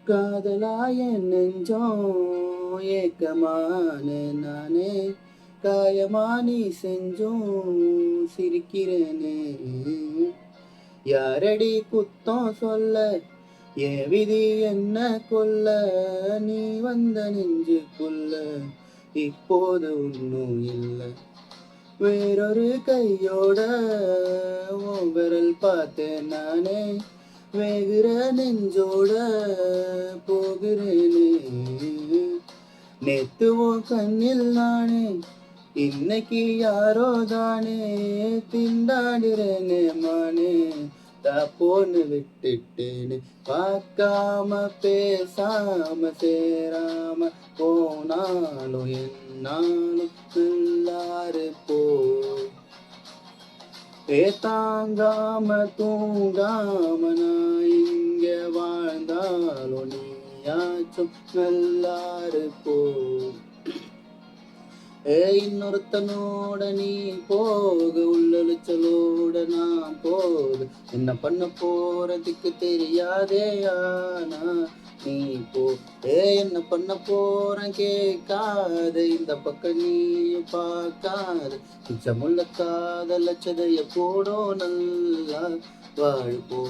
காதலாய நெஞ்சம் ஏக்கமான நானே காயமானி செஞ்சும் சிரிக்கிறேனே யாரடி குத்தம் சொல்ல என் விதி என்ன கொல்ல நீ வந்த நெஞ்சுக்குள்ள இப்போது ஒன்றும் இல்லை வேறொரு கையோட உன் விரல் பார்த்தேன் நானே வேகிற நெஞ்சோட போகிறேனே நேத்து உன் கண்ணில் நானே இன்னைக்கு யாரோ தானே திண்டாடுறேனே மானே தாப்போன்னு விட்டுட்டேனே பார்க்காம பேசாம சேராம போனாலும் என்னாலும் எல்லாரு போ தாங்காம தூங்காம நான் இங்க வாழ்ந்தாலும் நீயாச்சும் நல்லாரு போ இன்னொருத்தனோட நீ போக உள்ளொலிச்சலோட நான் போக என்ன பண்ண போறதுக்கு தெரியாதே ஆனா நீ போ என்ன பண்ண போறேன் கேட்காத இந்த பக்கம் நீயும் பார்க்காத மிச்சமுள்ள காதல் லட்சதைய போடோ நல்லா வாழ்போ